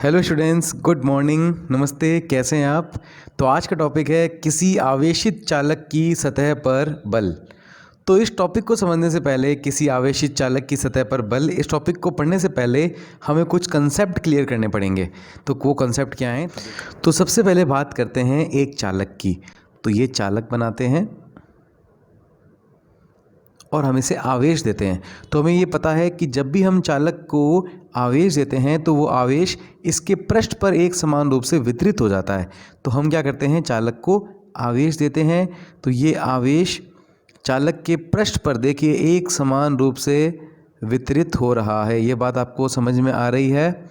Hello students, good morning, नमस्ते। कैसे हैं आप? तो आज का टॉपिक है किसी आवेशित चालक की सतह पर बल। तो इस टॉपिक को समझने से पहले, किसी आवेशित चालक की सतह पर बल, इस टॉपिक को पढ़ने से पहले हमें कुछ कंसेप्ट क्लियर करने पड़ेंगे। तो वो कंसेप्ट क्या हैं? तो सबसे पहले बात करते हैं एक चालक की। तो ये चालक बनाते हैं और हम इसे आवेश देते हैं। तो हमें ये पता है कि जब भी हम चालक को आवेश देते हैं तो वो आवेश इसके पृष्ठ पर एक समान रूप से वितरित हो जाता है। तो हम क्या करते हैं, चालक को आवेश देते हैं तो ये आवेश चालक के पृष्ठ पर देखिए एक समान रूप से वितरित हो रहा है। ये बात आपको समझ में आ रही है?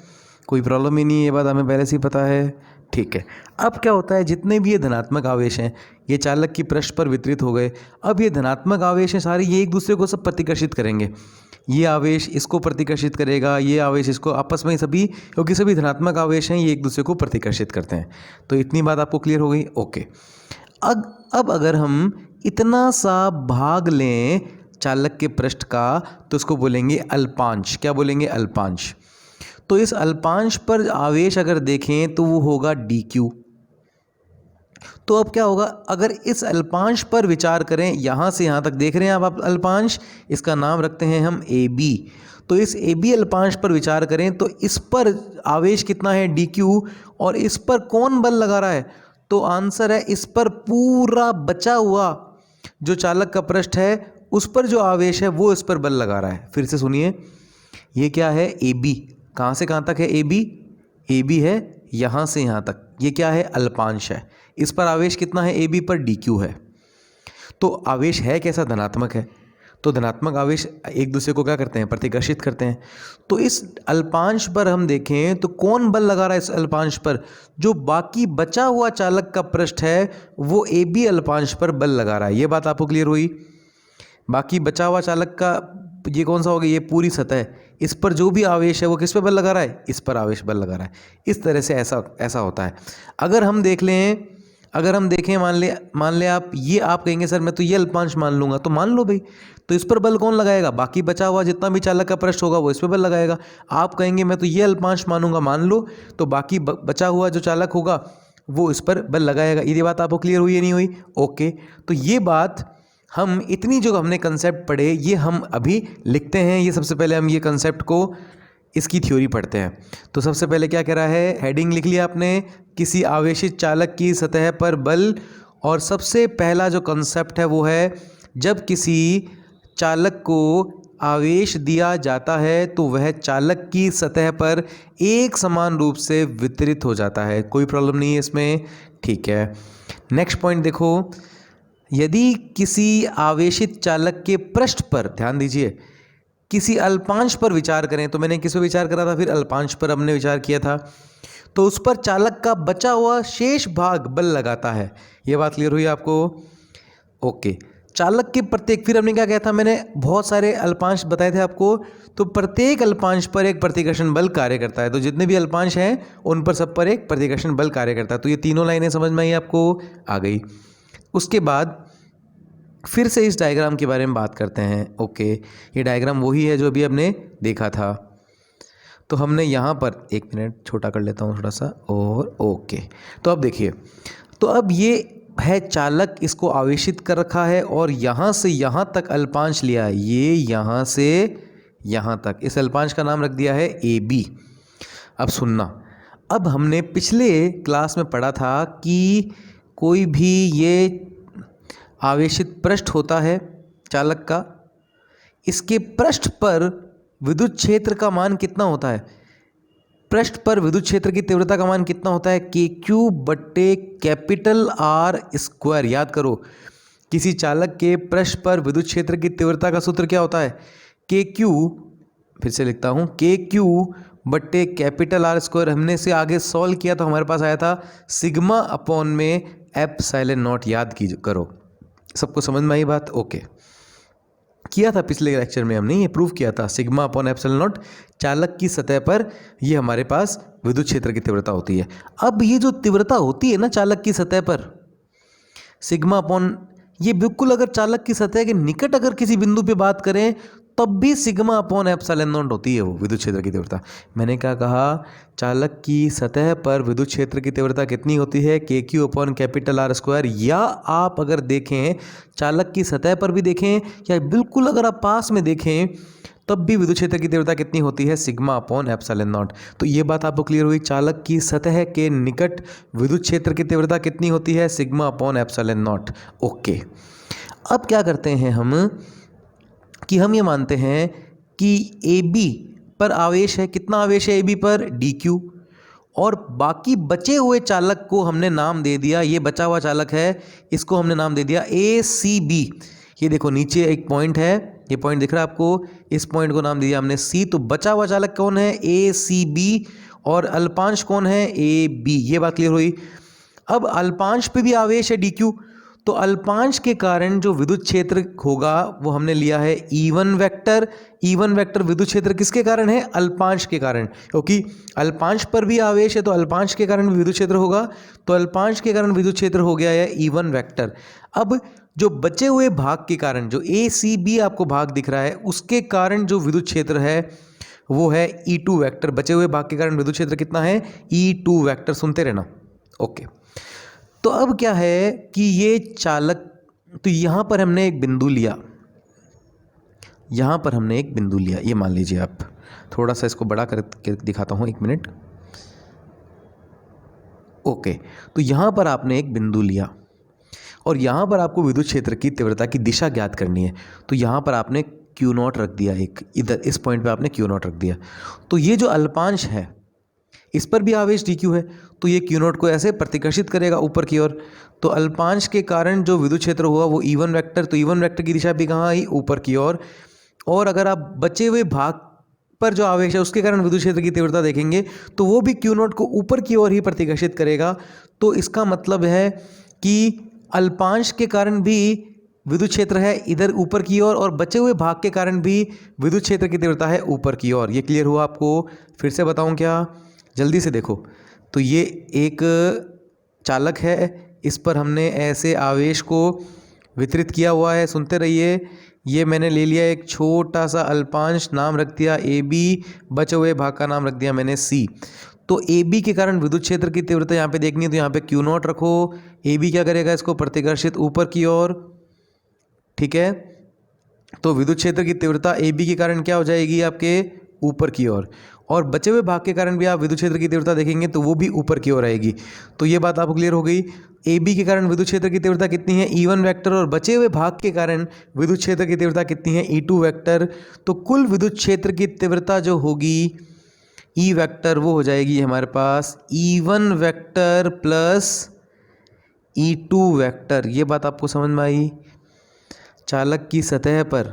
कोई प्रॉब्लम ही नहीं है, ये बात हमें पहले से ही पता है। ठीक है। अब क्या होता है, जितने भी ये धनात्मक आवेश हैं ये चालक की पृष्ठ पर वितरित हो गए। अब ये धनात्मक आवेश हैं सारे, ये एक दूसरे को सब प्रतिकर्षित करेंगे। ये आवेश इसको प्रतिकर्षित करेगा, ये आवेश इसको, आपस में सभी, क्योंकि सभी धनात्मक आवेश हैं, ये एक दूसरे को प्रतिकर्षित करते हैं। तो इतनी बात आपको क्लियर हो गई? ओके। अब अगर हम इतना सा भाग लें चालक के पृष्ठ का तो इसको बोलेंगे अल्पांश। क्या बोलेंगे? अल्पांश। तो इस अल्पांश पर आवेश अगर देखें तो वो होगा dq। तो अब क्या होगा, अगर इस अल्पांश पर विचार करें, यहाँ से यहाँ तक देख रहे हैं आप अल्पांश, इसका नाम रखते हैं हम AB। तो इस AB अल्पांश पर विचार करें तो इस पर आवेश कितना है, dq, और इस पर कौन बल लगा रहा है? तो आंसर है, इस पर पूरा बचा हुआ जो चालक का पृष्ठ है उस पर जो आवेश है वो इस पर बल लगा रहा है। फिर से सुनिए, ये क्या है? AB। कहाँ से कहाँ तक है AB? AB है यहाँ से यहाँ तक। ये क्या है? अल्पांश है। इस पर आवेश कितना है? AB पर dq है। तो आवेश है कैसा? धनात्मक है। तो धनात्मक आवेश एक दूसरे को क्या करते हैं? प्रतिकर्षित करते हैं। तो इस अल्पांश पर हम देखें तो कौन बल लगा रहा है इस अल्पांश पर? जो बाकी बचा हुआ चालक का पृष्ठ है वो AB अल्पांश पर बल लगा रहा है। ये बात आपको क्लियर हुई? बाकी बचा हुआ चालक का ये कौन सा होगा? ये पूरी सतह। इस पर जो भी आवेश है वो किस पे बल लगा रहा है? इस पर आवेश बल लगा रहा है। इस तरह से ऐसा होता है। अगर हम देखें, मान ले आप, ये आप कहेंगे सर मैं तो ये अल्पांश मान लूंगा, तो मान लो भाई। तो इस पर बल कौन लगाएगा? बाकी बचा हुआ जितना भी चालक का पृष्ठ होगा वो इस पर बल लगाएगा। आप कहेंगे मैं तो ये अल्पांश मानूंगा, मान लो, तो बाकी बचा हुआ जो चालक होगा वो इस पर बल लगाएगा। ये बात आपको क्लियर हुई या नहीं हुई? ओके। तो ये बात हम इतनी जो हमने कंसेप्ट पढ़े ये हम अभी लिखते हैं। ये सबसे पहले हम ये कंसेप्ट को, इसकी थ्योरी पढ़ते हैं। तो सबसे पहले क्या कह रहा है, हेडिंग लिख लिया आपने, किसी आवेशित चालक की सतह पर बल। और सबसे पहला जो कंसेप्ट है वो है, जब किसी चालक को आवेश दिया जाता है तो वह चालक की सतह पर एक समान रूप से वितरित हो जाता है। कोई प्रॉब्लम नहीं है इसमें? ठीक है। नेक्स्ट पॉइंट देखो, यदि किसी आवेशित चालक के पृष्ठ पर, ध्यान दीजिए, किसी अल्पांश पर विचार करें, तो मैंने किस पर विचार करा था? फिर अल्पांश पर हमने विचार किया था। तो उस पर चालक का बचा हुआ शेष भाग बल लगाता है। यह बात क्लियर हुई आपको? ओके। चालक के प्रत्येक, फिर हमने क्या किया था, मैंने बहुत सारे अल्पांश बताए थे आपको। तो प्रत्येक अल्पांश पर एक प्रतिकर्षण बल कार्य करता है। तो जितने भी अल्पांश हैं उन पर सब पर एक प्रतिकर्षण बल कार्य करता है। तो ये तीनों लाइनें समझ में आई आपको? आ गई। उसके बाद फिर से इस डायग्राम के बारे में बात करते हैं। ओके, ये डायग्राम वही है जो अभी हमने देखा था। तो हमने यहाँ पर, एक मिनट छोटा कर लेता हूँ थोड़ा सा, और ओके। तो अब देखिए, तो अब ये है चालक, इसको आवेशित कर रखा है और यहाँ से यहाँ तक अल्पांश लिया है। ये यहाँ से यहाँ तक, इस अल्पांश का नाम रख दिया है AB। अब सुनना, अब हमने पिछले क्लास में पढ़ा था कि कोई भी ये आवेशित पृष्ठ होता है चालक का, इसके पृष्ठ पर विद्युत क्षेत्र का मान कितना होता है? पृष्ठ पर विद्युत क्षेत्र की तीव्रता का मान कितना होता है? KQ/R²। याद करो, किसी चालक के पृष्ठ पर विद्युत क्षेत्र की तीव्रता का सूत्र क्या होता है? KQ, फिर से लिखता हूँ, KQ/R²। हमने से आगे सॉल्व किया तो हमारे पास आया था सिग्मा अपॉन में ε0। याद करो। सबको समझ में आई बात? ओके। किया था पिछले लेक्चर में हमने, ये प्रूव किया था, सिग्मा अपॉन ε0 चालक की सतह पर ये हमारे पास विद्युत क्षेत्र की तीव्रता होती है। अब ये जो तीव्रता होती है ना चालक की सतह पर, सिग्मा अपॉन, ये बिल्कुल अगर चालक की सतह के निकट अगर किसी बिंदु पे बात करें तब भी सिग्मा अपॉन एप्सिलॉन नॉट होती है वो विद्युत क्षेत्र की तीव्रता। मैंने क्या कहा, चालक की सतह पर विद्युत क्षेत्र की तीव्रता कितनी होती है, के Q upon capital R square. या आप अगर देखें चालक की सतह पर भी देखें या बिल्कुल अगर आप पास में देखें तब भी विद्युत क्षेत्र की तीव्रता कितनी होती है, सिग्मा अपॉन एप्सिलॉन नॉट। तो ये बात आपको क्लियर हुई, चालक की सतह के निकट विद्युत क्षेत्र की तीव्रता कितनी होती है, sigma upon epsilon not. Okay, अब क्या करते हैं हम कि हम ये मानते हैं कि ए बी पर आवेश है, कितना आवेश है ए बी पर, डी क्यू, और बाकी बचे हुए चालक को हमने नाम दे दिया, ये बचा हुआ चालक है इसको हमने नाम दे दिया ए सी बी। ये देखो नीचे एक पॉइंट है, ये पॉइंट दिख रहा है आपको, इस पॉइंट को नाम दिया हमने सी। तो बचा हुआ चालक कौन है, ए सी बी, और अल्पांश कौन है, ए बी। ये बात क्लियर हुई। अब अल्पांश पे भी आवेश है डी क्यू, तो अल्पांश के कारण जो विद्युत क्षेत्र होगा वो हमने लिया है E1 वेक्टर। E1 वेक्टर विद्युत क्षेत्र किसके कारण है, अल्पांश के कारण, क्योंकि अल्पांश पर भी आवेश है तो अल्पांश के कारण भी विद्युत क्षेत्र होगा, तो अल्पांश के कारण विद्युत क्षेत्र हो गया है E1 वेक्टर। अब जो बचे हुए भाग के कारण, जो ACB आपको भाग दिख रहा है, उसके कारण जो विद्युत क्षेत्र है वो है E2 वेक्टर। बचे हुए भाग के कारण विद्युत क्षेत्र कितना है, E2 वेक्टर। सुनते रहना। ओके, तो अब क्या है कि ये चालक, तो यहां पर हमने एक बिंदु लिया, यहां पर हमने एक बिंदु लिया, ये मान लीजिए आप, थोड़ा सा इसको बड़ा करके दिखाता हूं, एक मिनट। ओके, तो यहां पर आपने एक बिंदु लिया और यहां पर आपको विद्युत क्षेत्र की तीव्रता की दिशा ज्ञात करनी है, तो यहां पर आपने क्यू नॉट रख दिया, एक इधर इस पॉइंट पे आपने क्यू नॉट रख दिया। तो ये जो अल्पांश है इस पर भी आवेश डी क्यू है, तो ये क्यू नॉट को ऐसे प्रतिकर्षित करेगा ऊपर की ओर। तो अल्पांश के कारण जो विद्युत क्षेत्र हुआ वो E1 वेक्टर, तो E1 वेक्टर की दिशा भी कहाँ आई, ऊपर की ओर। और अगर आप बचे हुए भाग पर जो आवेश है उसके कारण विद्युत क्षेत्र की तीव्रता देखेंगे तो वो भी क्यू नॉट को ऊपर की ओर ही प्रतिकर्षित करेगा। तो इसका मतलब है कि अल्पांश के कारण भी विद्युत क्षेत्र है इधर ऊपर की ओर, और बचे हुए भाग के कारण भी विद्युत क्षेत्र की तीव्रता है ऊपर की ओर। ये क्लियर हुआ आपको? फिर से बताऊं क्या, जल्दी से देखो। तो ये एक चालक है, इस पर हमने ऐसे आवेश को वितरित किया हुआ है, सुनते रहिए। ये मैंने ले लिया एक छोटा सा अल्पांश, नाम रख दिया ए बी, बचे हुए भाग का नाम रख दिया मैंने सी। तो ए बी के कारण विद्युत क्षेत्र की तीव्रता यहाँ पे देखनी है, तो यहाँ पे क्यू नॉट रखो। ए बी क्या करेगा, इसको प्रतिकर्षित ऊपर की ओर, ठीक है। तो विद्युत क्षेत्र की तीव्रता ए बी के कारण क्या हो जाएगी, आपके ऊपर की ओर, और बचे हुए भाग के कारण भी आप विद्युत क्षेत्र की तीव्रता देखेंगे तो वो भी ऊपर की ओर आएगी। तो ये बात आपको क्लियर हो गई। ए बी के कारण विद्युत क्षेत्र की तीव्रता कितनी है, E1 वेक्टर, और बचे हुए भाग के कारण विद्युत क्षेत्र की तीव्रता कितनी है, E2 वेक्टर। तो कुल विद्युत क्षेत्र की तीव्रता जो होगी E वेक्टर, वो हो जाएगी हमारे पास E1 vector plus E2 vector. ये बात आपको समझ में आई? चालक की सतह पर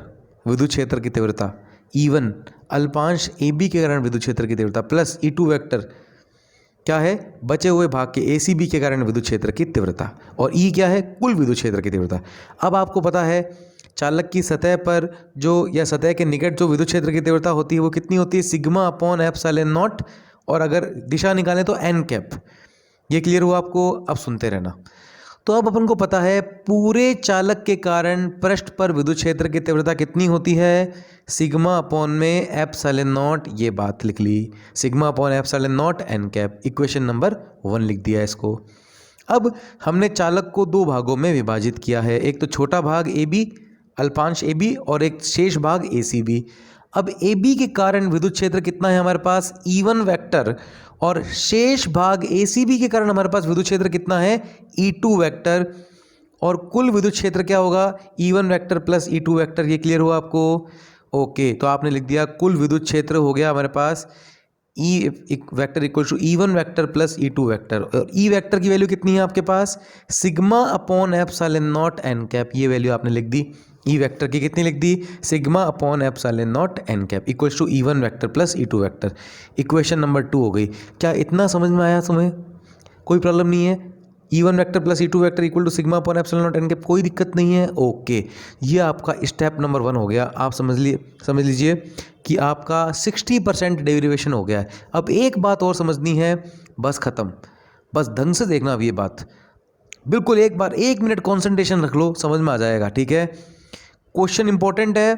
विद्युत क्षेत्र की तीव्रता E1 अल्पांश AB के कारण विद्युत क्षेत्र की तीव्रता प्लस E2 वेक्टर क्या है, बचे हुए भाग के ACB के कारण विद्युत क्षेत्र की तीव्रता, और E क्या है, कुल विद्युत क्षेत्र की तीव्रता। अब आपको पता है चालक की सतह पर जो, या सतह के निकट जो विद्युत क्षेत्र की तीव्रता होती है वो कितनी होती है, सिग्मा अपॉन एप्सिलॉन नॉट, और अगर दिशा निकालें तो n कैप। ये क्लियर हुआ आपको? अब सुनते रहना। तो अब अपन को पता है पूरे चालक के कारण पृष्ठ पर विद्युत क्षेत्र की तीव्रता कितनी होती है, सिग्मा अपॉन में एप्सिलॉन नॉट। ये बात लिख ली, sigma upon epsilon naught n cap. Equation number 1 लिख दिया इसको। अब हमने चालक को दो भागों में विभाजित किया है, एक तो छोटा भाग AB अल्पांश AB, और एक शेष भाग ACB। अब AB के कारण विद्युत क्षेत्र कितना है हमारे पास, E1 वेक्टर, और शेष भाग ACB के कारण हमारे पास विद्युत क्षेत्र कितना है, E2 वेक्टर, और कुल विद्युत क्षेत्र क्या होगा, E1 vector plus E2 vector. ये क्लियर हुआ आपको? ओके, तो आपने लिख दिया कुल विद्युत क्षेत्र हो गया हमारे पास E vector equal to E1 vector plus E2 vector, और E वेक्टर की वैल्यू कितनी है आपके पास, sigma upon epsilon naught n cap. ये वैल्यू आपने लिख दी, E वेक्टर की कितनी लिख दी, sigma upon epsilon naught n cap equal to E1 vector plus E2 vector. Equation number 2 हो गई। क्या इतना समझ में आया तुम्हें? कोई प्रॉब्लम नहीं है? E1 vector plus E2 vector equal to sigma upon epsilon naught n cap, कोई दिक्कत नहीं है? ओके, ये आपका स्टेप नंबर 1 हो गया। आप समझ लीजिए कि आपका 60% डेरिवेशन हो गया है। अब एक बात और समझनी है, बस खत्म, बस ढंग से देखना अब ये बात, बिल्कुल एक बार 1 मिनट कॉन्सेंट्रेशन रख लो, समझ में आ जाएगा, ठीक है। क्वेश्चन इंपॉर्टेंट है,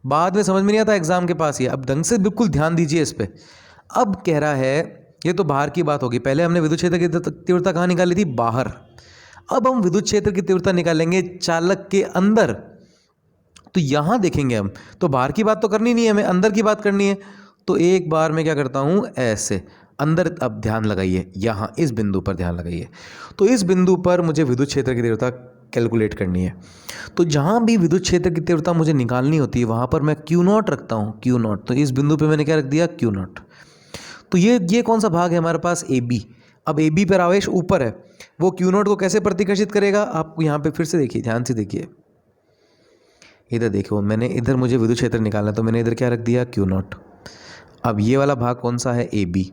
बाद में समझ में नहीं आता, एग्जाम के पास ही। अब ढंग से बिल्कुल ध्यान दीजिए इस पे। अब कह रहा है, ये तो बाहर की बात होगी, पहले हमने विद्युत क्षेत्र की तीव्रता कहाँ निकाली थी, बाहर। अब हम विद्युत क्षेत्र की तीव्रता निकालेंगे चालक के अंदर। तो यहां देखेंगे हम, तो बाहर की बात तो करनी नहीं है, हमें अंदर की बात करनी है। तो एक बार मैं क्या करता हूं, ऐसे अंदर। अब ध्यान लगाइए, यहां इस बिंदु पर ध्यान लगाइए। तो इस बिंदु पर मुझे विद्युत क्षेत्र की तीव्रता कैलकुलेट करनी है। तो जहां भी विद्युत क्षेत्र की तीव्रता मुझे निकालनी होती है वहां पर मैं क्यू नॉट रखता हूं, क्यू नॉट। तो इस बिंदु पे मैंने क्या रख दिया, क्यू नॉट। तो ये कौन सा भाग है हमारे पास, ए बी। अब ए बी पर आवेश ऊपर है, वो क्यू नॉट को कैसे प्रतिकर्षित करेगा, आप यहाँ पे फिर से देखिए, ध्यान से देखिए। इधर देखो, मैंने इधर मुझे विद्युत क्षेत्र निकालना है, तो मैंने इधर क्या रख दिया, क्यू नॉट। अब ये वाला भाग कौन सा है, ए बी।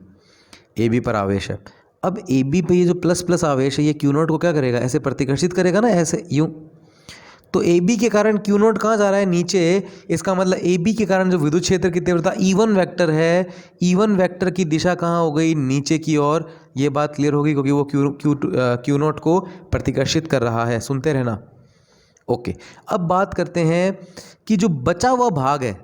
ए बी पर आवेश है। अब ए बी पे ये जो प्लस प्लस आवेश है, ये क्यू नॉट को क्या करेगा, ऐसे प्रतिकर्षित करेगा ना, ऐसे यूं। तो ए बी के कारण क्यू नॉट कहाँ जा रहा है, नीचे। इसका मतलब ए बी के कारण जो विद्युत क्षेत्र की तीव्रता E1 वेक्टर है, E1 वेक्टर की दिशा कहाँ हो गई, नीचे की ओर। ये बात क्लियर होगी क्योंकि वो क्यू नॉट को प्रतिकर्षित कर रहा है। सुनते रहना। ओके, अब बात करते हैं कि जो बचा हुआ भाग है,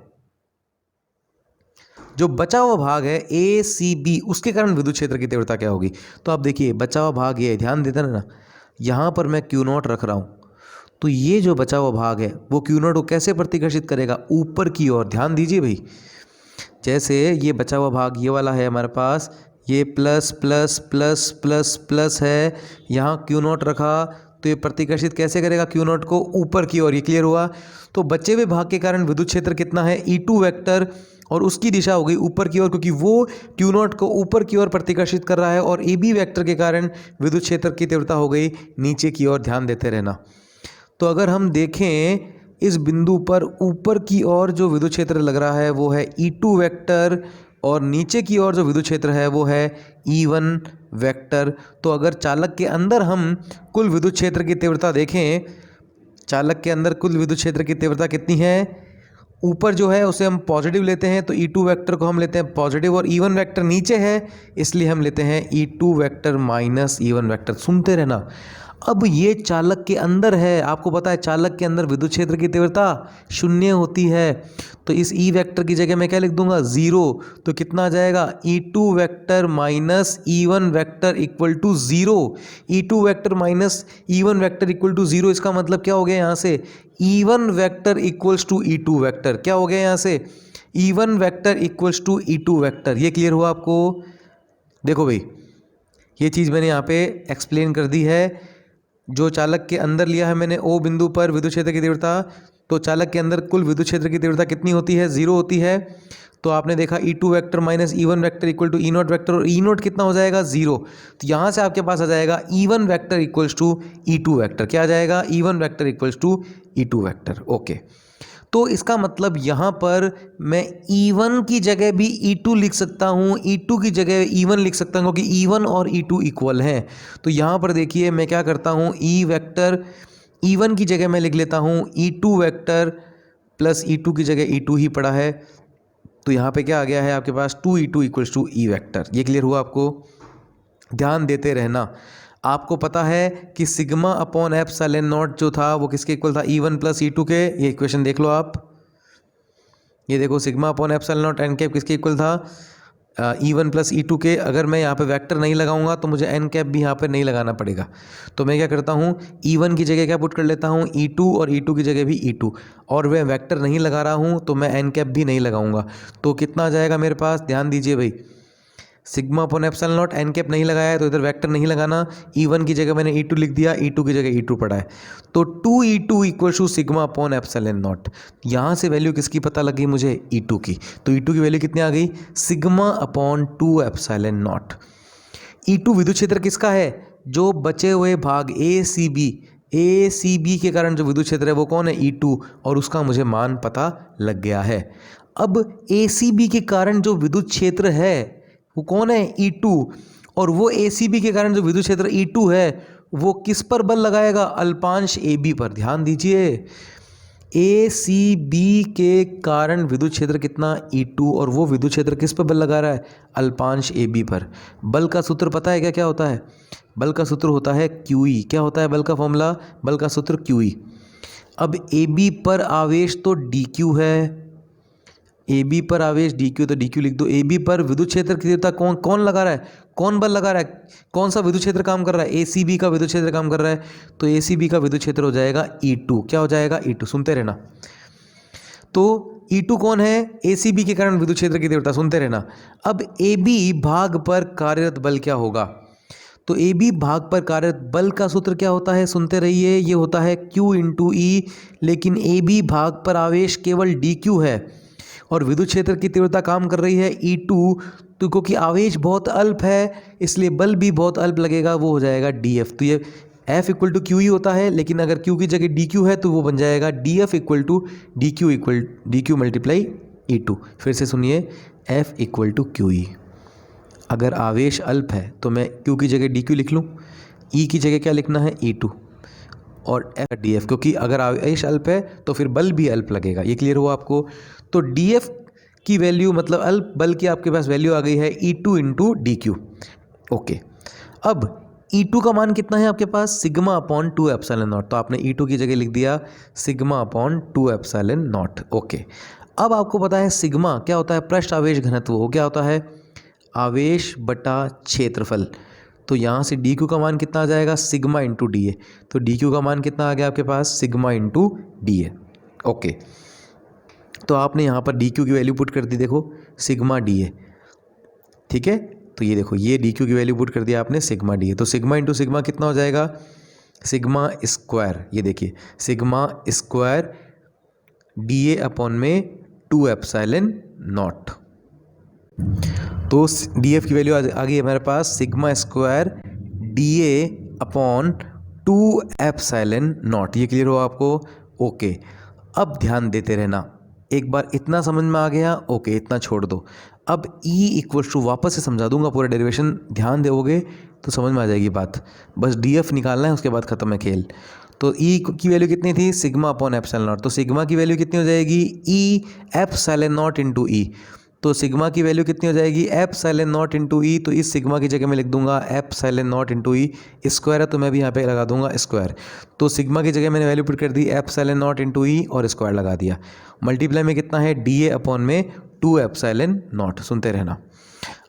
जो बचा हुआ भाग है ए सी बी, उसके कारण विद्युत क्षेत्र की तीव्रता क्या होगी। तो आप देखिए, बचा हुआ भाग ये, ध्यान देते ना, यहाँ पर मैं क्यू नॉट रख रहा हूँ। तो ये जो बचा हुआ भाग है वो क्यू नॉट को कैसे प्रतिकर्षित करेगा, ऊपर की ओर। ध्यान दीजिए भाई, जैसे ये बचा हुआ भाग ये वाला है हमारे पास, ये plus plus plus plus plus है, यहाँ क्यू नॉट रखा, तो ये प्रतिकर्षित कैसे करेगा क्यू नॉट को, ऊपर की ओर। ये क्लियर हुआ। तो बचे हुए भाग के कारण विद्युत क्षेत्र कितना है, E2 वेक्टर, और उसकी दिशा हो गई ऊपर की ओर, क्योंकि वो क्यू नॉट को ऊपर की ओर प्रतिकर्षित कर रहा है। और ए बी वेक्टर के कारण विद्युत क्षेत्र की तीव्रता हो गई नीचे की ओर। ध्यान देते रहना। तो अगर हम देखें इस बिंदु पर, ऊपर की ओर जो विद्युत क्षेत्र लग रहा है वो है E2 वेक्टर, और नीचे की ओर जो विद्युत क्षेत्र है वो है E1 वेक्टर। तो अगर चालक के अंदर हम कुल विद्युत क्षेत्र की तीव्रता देखें, चालक के अंदर कुल विद्युत क्षेत्र की तीव्रता कितनी है, ऊपर जो है उसे हम पॉजिटिव लेते हैं, तो E2 वेक्टर को हम लेते हैं पॉजिटिव, और E1 वेक्टर नीचे है इसलिए हम लेते हैं E2 vector minus E1 vector. सुनते रहना। अब ये चालक के अंदर है, आपको पता है चालक के अंदर विद्युत क्षेत्र की तीव्रता शून्य होती है। तो इस E वेक्टर की जगह मैं क्या लिख दूंगा, 0। तो कितना आ जाएगा, E2 vector minus E1 vector equal to 0। E2 vector minus E1 vector equal to 0। इसका मतलब क्या हो गया यहाँ से, E1 vector equals to E2 vector. क्या हो गया यहाँ से, E1 vector equals to E2 vector. ये क्लियर हुआ आपको। देखो भाई, ये चीज़ मैंने यहाँ पे एक्सप्लेन कर दी है। जो चालक के अंदर लिया है मैंने O बिंदु पर विद्युत क्षेत्र की तीव्रता, तो चालक के अंदर कुल विद्युत क्षेत्र की तीव्रता कितनी होती है, 0 होती है। तो आपने देखा E2 vector minus E1 vector equal to E0 vector, और E0 कितना हो जाएगा, 0। तो यहाँ से आपके पास आ जाएगा E1 vector equals to E2 vector. क्या आ जाएगा, E1 vector equals to E2 vector. Okay, तो इसका मतलब यहाँ पर मैं E1 की जगह भी E2 लिख सकता हूँ, E2 की जगह E1 लिख सकता हूँ, क्योंकि E1 और E2 इक्वल हैं। तो यहाँ पर देखिए मैं क्या करता हूँ, E वेक्टर E1 की जगह मैं लिख लेता हूँ E2 वेक्टर, प्लस E2 की जगह E2 ही पड़ा है। तो यहाँ पे क्या आ गया है आपके पास, 2E2 equals to E vector. ये क्लियर हुआ आपको। ध्यान देते रहना। आपको पता है कि सिग्मा अपॉन एप्सिलॉन नॉट जो था वो किसके इक्वल था, E1 प्लस E2 के। ये इक्वेशन देख लो आप, ये देखो sigma upon epsilon naught N cap किसके इक्वल था, E1 प्लस E2 के। अगर मैं यहाँ पे वेक्टर नहीं लगाऊंगा तो मुझे एन कैप भी यहाँ पे नहीं लगाना पड़ेगा। तो मैं क्या करता हूँ, E1 की जगह क्या पुट कर लेता हूँ, E2, और E2 की जगह भी E2, और मैं वेक्टर नहीं लगा रहा हूँ तो मैं एन कैप भी नहीं लगाऊंगा। तो कितना आ जाएगा मेरे पास, ध्यान दीजिए भाई, sigma upon epsilon naught, N cap नहीं लगाया है तो इधर वेक्टर नहीं लगाना। E1 की जगह मैंने E2 लिख दिया, E2 की जगह E2 पड़ा है। तो 2E2 equal to sigma upon epsilon naught. यहाँ से वैल्यू किसकी पता लगी मुझे, E2 की। तो E2 की वैल्यू कितनी आ गई, sigma upon 2 epsilon not. E2 विद्युत क्षेत्र किसका है, जो बचे हुए भाग ए सी बी के कारण जो विद्युत क्षेत्र है वो कौन है, E2, और उसका मुझे मान पता लग गया है। अब ए सी बी के कारण जो विद्युत क्षेत्र है वो कौन है, E2, और वो ACB के कारण जो विद्युत क्षेत्र E2 है वो किस पर बल लगाएगा, अल्पांश AB पर। ध्यान दीजिए, ACB के कारण विद्युत क्षेत्र कितना, E2, और वो विद्युत क्षेत्र किस पर बल लगा रहा है, अल्पांश AB पर। बल का सूत्र पता है क्या, क्या होता है, बल का सूत्र होता है QE। क्या होता है बल का फॉर्मूला, बल का सूत्र QE। अब AB पर आवेश तो DQ है, ए बी पर आवेश डी क्यू, तो डी क्यू लिख दो। ए बी पर विद्युत क्षेत्र की तीव्रता कौन कौन लगा रहा है, कौन बल लगा रहा है, कौन सा विद्युत क्षेत्र काम कर रहा है, ए सी बी का विद्युत क्षेत्र काम कर रहा है। तो ए सी बी का विद्युत क्षेत्र हो जाएगा E2। क्या हो जाएगा E2, सुनते रहना। तो E2 कौन है, ए सी बी के कारण विद्युत क्षेत्र की तीव्रता, सुनते रहना। अब ए बी भाग पर कार्यरत बल क्या होगा, तो ए बी भाग पर कार्यरत बल का सूत्र क्या होता है, सुनते रहिए। ये होता है Q इंटू ई, लेकिन ए बी भाग पर आवेश केवल डी क्यू है और विद्युत क्षेत्र की तीव्रता काम कर रही है E2। तो क्योंकि आवेश बहुत अल्प है इसलिए बल भी बहुत अल्प लगेगा, वो हो जाएगा DF। तो ये F इक्वल टू क्यू ही होता है, लेकिन अगर Q की जगह DQ है तो वो बन जाएगा DF equal to DQ multiply E2। फिर से सुनिए, F इक्वल टू QE। अगर आवेश अल्प है तो मैं Q की जगह DQ लिख लूँ, E की जगह क्या लिखना है E2 और F DF, क्योंकि अगर आवेश अल्प है तो फिर बल भी अल्प लगेगा। ये क्लियर हुआ आपको। तो DF की वैल्यू मतलब अल्प बल की आपके पास वैल्यू आ गई है E2 इंटू DQ। ओके, अब E2 का मान कितना है आपके पास, सिग्मा अपॉन 2 एप्सिलॉन नॉट। तो आपने E2 की जगह लिख दिया sigma upon 2 epsilon not. Okay, अब आपको पता है सिग्मा क्या होता है, पृष्ठ आवेश घनत्व। वो क्या होता है, आवेश बटा क्षेत्रफल। तो यहाँ से DQ का मान कितना आ जाएगा, सिग्मा इंटू DA। तो DQ का मान कितना आ गया आपके पास, सिग्मा इंटू DA। ओके, तो आपने यहाँ पर DQ की वैल्यू पुट कर दी, देखो सिग्मा DA, ठीक है। तो ये देखो, ये DQ की वैल्यू पुट कर दिया आपने सिग्मा DA। तो सिग्मा इंटू सिग्मा कितना हो जाएगा, सिग्मा स्क्वायर। ये देखिए सिग्मा स्क्वायर DA अपॉन में 2 एप्सिलॉन नॉट। तो DF की वैल्यू आ गई हमारे पास sigma square DA upon 2 epsilon naught. ये क्लियर हो आपको। ओके, अब ध्यान देते रहना, एक बार इतना समझ में आ गया, ओके इतना छोड़ दो। अब E इक्वल टू, वापस से समझा दूंगा पूरा डेरिवेशन, ध्यान दोगे तो समझ में आ जाएगी बात। बस DF निकालना है, उसके बाद खत्म है खेल। तो E की वैल्यू कितनी थी, सिग्मा अपॉन एप्सिलॉन नॉट। तो सिग्मा की वैल्यू कितनी हो जाएगी, E epsilon naught into E। तो सिग्मा की वैल्यू कितनी हो जाएगी, एप्सिलॉन नॉट इंटू ई। तो इस सिग्मा की जगह मैं लिख दूंगा एप्सिलॉन नॉट इंटू ई। स्क्वायर है तो मैं भी यहाँ पे लगा दूंगा स्क्वायर। तो सिग्मा की जगह मैंने वैल्यू पुट कर दी एप्सिलॉन नॉट इंटू ई और स्क्वायर लगा दिया। मल्टीप्लाई में कितना है, DA अपॉन में 2 एप्सिलॉन नॉट, सुनते रहना।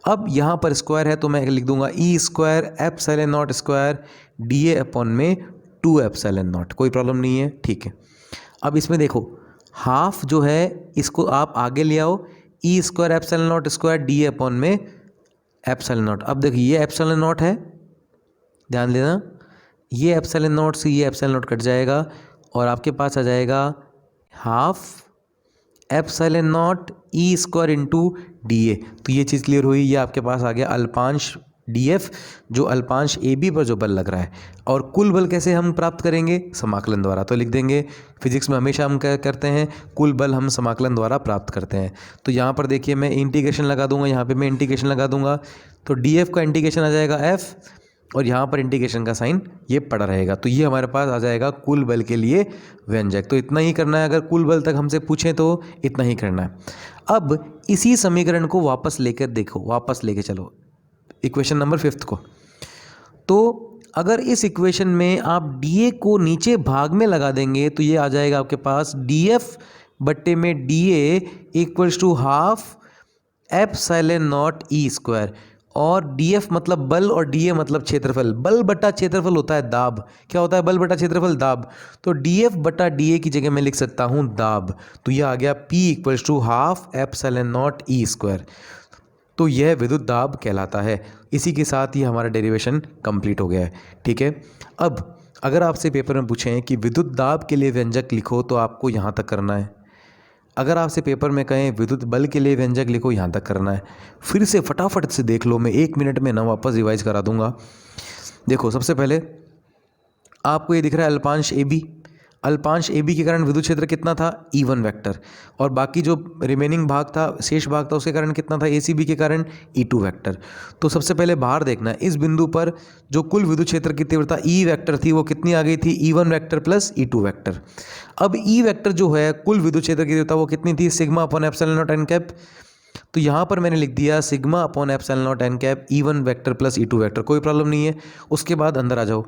अब यहाँ पर स्क्वायर है तो मैं लिख दूंगा E square epsilon naught square DA upon में 2 एप्सिलॉन नॉट। कोई प्रॉब्लम नहीं है, ठीक है। अब इसमें देखो हाफ जो है इसको आप आगे ले आओ, E square epsilon naught square DA upon में एप्सिलॉन नॉट। अब देखिए ये एप्सिलॉन नॉट है, ध्यान देना, ये एप्सिलॉन नॉट से ये एप्सिलॉन नॉट कट जाएगा और आपके पास आ जाएगा half epsilon naught E square into DA। तो ये चीज़ क्लियर हुई, ये आपके पास आ गया अल्पांश DF, जो अल्पांश AB पर जो बल लग रहा है। और कुल बल कैसे हम प्राप्त करेंगे, समाकलन द्वारा। तो लिख देंगे, फिजिक्स में हमेशा हम क्या करते हैं, कुल बल हम समाकलन द्वारा प्राप्त करते हैं। तो यहाँ पर देखिए मैं इंटीग्रेशन लगा दूंगा, यहाँ पे मैं इंटीग्रेशन लगा दूंगा। तो DF का इंटीग्रेशन आ जाएगा F और यहाँ पर इंटीग्रेशन का साइन ये पड़ा रहेगा। तो ये हमारे पास आ जाएगा कुल बल के लिए व्यंजक। तो इतना ही करना है, अगर कुल बल तक हमसे पूछें तो इतना ही करना है। अब इसी समीकरण को वापस लेकर देखो, वापस लेके चलो इक्वेशन नंबर 5 को। तो अगर इस इक्वेशन में आप DA को नीचे भाग में लगा देंगे तो ये आ जाएगा आपके पास DF बट्टे में DA equals to half epsilon naught E square. और DF मतलब बल और DA मतलब क्षेत्रफल। बल बटा क्षेत्रफल होता है दाब। क्या होता है बल बटा क्षेत्रफल, दाब। तो DF बटा DA की जगह मैं लिख सकता हूँ दाब। तो यह आ गया P equals to half epsilon naught E square. तो यह विद्युत दाब कहलाता है। इसी के साथ ही हमारा डेरिवेशन कंप्लीट हो गया है, ठीक है। अब अगर आपसे पेपर में पूछें कि विद्युत दाब के लिए व्यंजक लिखो तो आपको यहाँ तक करना है। अगर आपसे पेपर में कहें विद्युत बल के लिए व्यंजक लिखो, यहाँ तक करना है। फिर से फटाफट से देख लो, मैं 1 मिनट में ना वापस रिवाइज करा दूंगा। देखो सबसे पहले आपको ये दिख रहा है अल्पांश AB। अल्पांश AB के कारण विद्युत क्षेत्र कितना था, E1 वेक्टर। और बाकी जो रिमेनिंग भाग था, शेष भाग था, उसके कारण कितना था, ACB के कारण E2 वेक्टर। तो सबसे पहले बाहर देखना है, इस बिंदु पर जो कुल विद्युत क्षेत्र की तीव्रता E वेक्टर थी वो कितनी आ गई थी, E1 vector plus E2 vector. अब E वेक्टर जो है कुल विद्युत क्षेत्र की तीव्रता वो कितनी थी, sigma upon epsilon naught N cap. तो यहाँ पर मैंने लिख दिया sigma upon epsilon naught N cap E1 vector plus E2 vector. कोई प्रॉब्लम नहीं है। उसके बाद अंदर आ जाओ।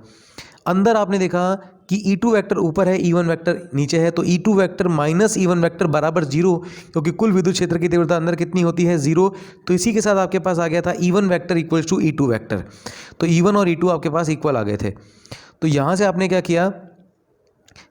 अंदर आपने देखा कि E2 वेक्टर ऊपर है, E1 वेक्टर नीचे है, तो E2 vector minus E1 vector बराबर 0, क्योंकि कुल विद्युत क्षेत्र की तीव्रता अंदर कितनी होती है 0। तो इसी के साथ आपके पास आ गया था E1 vector equals to E2 vector. तो E1 और E2 आपके पास इक्वल आ गए थे। तो यहाँ से आपने क्या किया,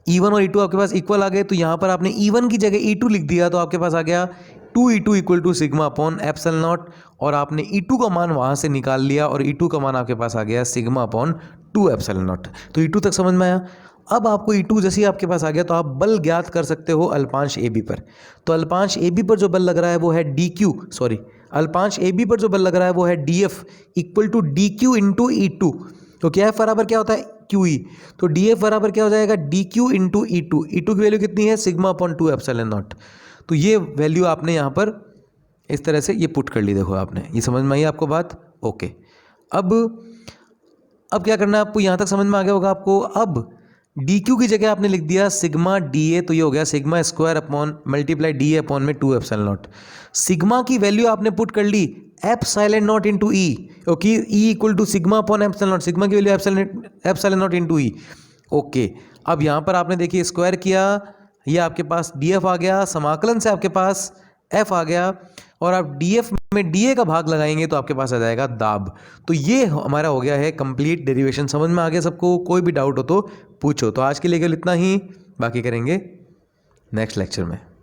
E1 और E2 आपके पास इक्वल आ गए, तो यहाँ पर आपने E1 की जगह E2 लिख दिया, तो आपके पास आ गया 2E2 equal to sigma upon epsilon naught, और आपने E2 का मान वहाँ से निकाल लिया, और E2 का मान आपके पास आ गया सिग्मा अपॉन 2 एप्सिलॉन नॉट। तो E2 तक समझ में आया। अब आपको E2 जैसे ही आपके पास आ गया, तो आप बल ज्ञात कर सकते हो अल्पांश AB पर। तो अल्पांश AB पर जो बल लग रहा है वो है अल्पांश AB पर जो बल लग रहा है वो है DF equal to DQ into E2। तो क्या F बराबर क्या होता है QE, तो DF बराबर क्या हो जाएगा DQ इंटू E2। E2 की वैल्यू कितनी है सिग्मा अपॉन 2 एप्सिलॉन नॉट। तो ये वैल्यू आपने यहाँ पर इस तरह से ये पुट कर ली। देखो आपने ये समझ में आई आपको बात, ओके। अब क्या करना है आपको, यहाँ तक समझ में आ गया होगा आपको। अब DQ की जगह आपने लिख दिया सिग्मा DA, तो ये हो गया sigma square upon multiply DA upon में 2 एप्सिलॉन नॉट। सिग्मा की वैल्यू आपने पुट कर ली एप्सिलॉन नॉट इंटू E, क्योंकि E equal to sigma upon epsilon naught, sigma की value epsilon naught into E, okay. अब यहाँ पर आपने देखिए स्क्वायर किया, ये आपके पास DF आ गया, समाकलन से आपके पास F आ गया, और आप DF में DA का भाग लगाएंगे तो आपके पास आ जाएगा दाब। तो ये हमारा हो गया है कंप्लीट डेरिवेशन। समझ में आ गया सबको? कोई भी डाउट हो तो पूछो। तो आज के लिए केवल इतना ही, बाकी करेंगे नेक्स्ट लेक्चर में।